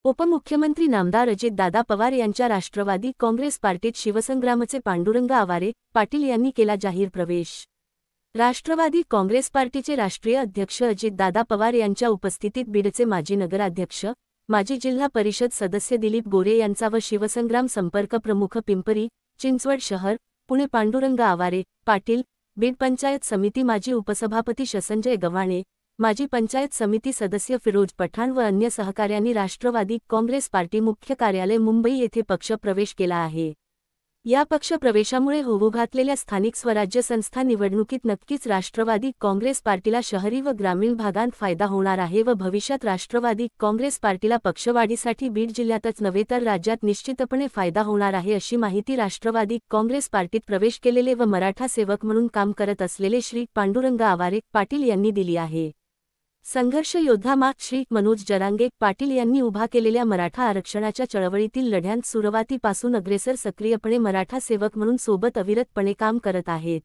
उपमुख्यमंत्री नामदार अजितदादा पवार यांच्या राष्ट्रवादी काँग्रेस पार्टीत शिवसंग्रामचे पांडुरंग आवारे पाटील यांनी केला जाहीर प्रवेश। राष्ट्रवादी काँग्रेस पार्टीचे राष्ट्रीय अध्यक्ष अजितदादा पवार यांच्या उपस्थितीत बीडचे माजी नगराध्यक्ष, माजी जिल्हा परिषद सदस्य दिलीप गोरे यांचा व शिवसंग्राम संपर्क प्रमुख पिंपरी चिंचवड शहर पुणे पांडुरंग आवारे पाटील, बीड पंचायत समिती माजी उपसभापती शसंजय गव्हाणे, माजी पंचायत समिती सदस्य फिरोज पठाण व अन्य सहकाऱ्यांनी राष्ट्रवादी काँग्रेस पार्टी मुख्य कार्यालय मुंबई येथे पक्षप्रवेश केला आहे। या पक्षप्रवेशामुळे होऊ घातलेल्या स्थानिक स्वराज्य संस्था निवडणुकीत नक्कीच राष्ट्रवादी काँग्रेस पार्टीला शहरी व ग्रामीण भागांत फायदा होणार आहे व भविष्यात राष्ट्रवादी काँग्रेस पार्टीला पक्षवाढीसाठी बीड जिल्ह्यातच नव्हे तर राज्यात निश्चितपणे फायदा होणार आहे, अशी माहिती राष्ट्रवादी काँग्रेस पार्टीत प्रवेश केलेले व मराठा सेवक म्हणून काम करत असलेले श्री पांडुरंग आवारे पाटील यांनी दिली आहे। संघर्ष योद्धा श्री मनोज जरांगे पाटील यांनी उभा केलेल्या मराठा आरक्षणाच्या चळवळीतील लढ्यांत सुरुवातीपासून अग्रेसर सक्रियपणे मराठा सेवक म्हणून सोबत अविरतपणे काम करत आहेत।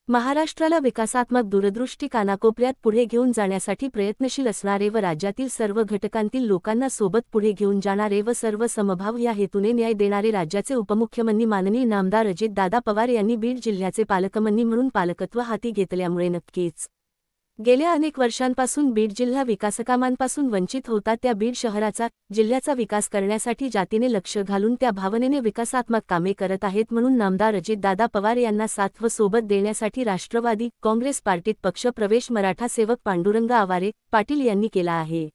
महाराष्ट्राला विकासात्मक दूरदृष्टी कानाकोपऱ्यात पुढे घेऊन जाण्यासाठी प्रयत्नशील असणारे व राज्यातील सर्व घटकांतील लोकांना सोबत पुढे घेऊन जाणारे व सर्व समभाव या हेतूने न्याय देणारे राज्याचे उपमुख्यमंत्री माननीय नामदार अजितदादा पवार यांनी बीड जिल्ह्याचे पालकमंत्री म्हणून पालकत्व हाती घेतल्यामुळे नक्कीच गेल्या अनेक वर्षांपासून बीड जिल्हा विकासकामांपासून वंचित होता त्या बीड शहराचा, जिल्ह्याचा विकास करण्यासाठी जातीने लक्ष घालून त्या भावनेने विकासात्मक कामे करत आहेत, म्हणून नामदार अजितदादा पवार यांना साथ व सोबत देण्यासाठी राष्ट्रवादी काँग्रेस पार्टीत पक्षप्रवेश मराठा सेवक पांडुरंग आवारे पाटील यांनी केला आहे।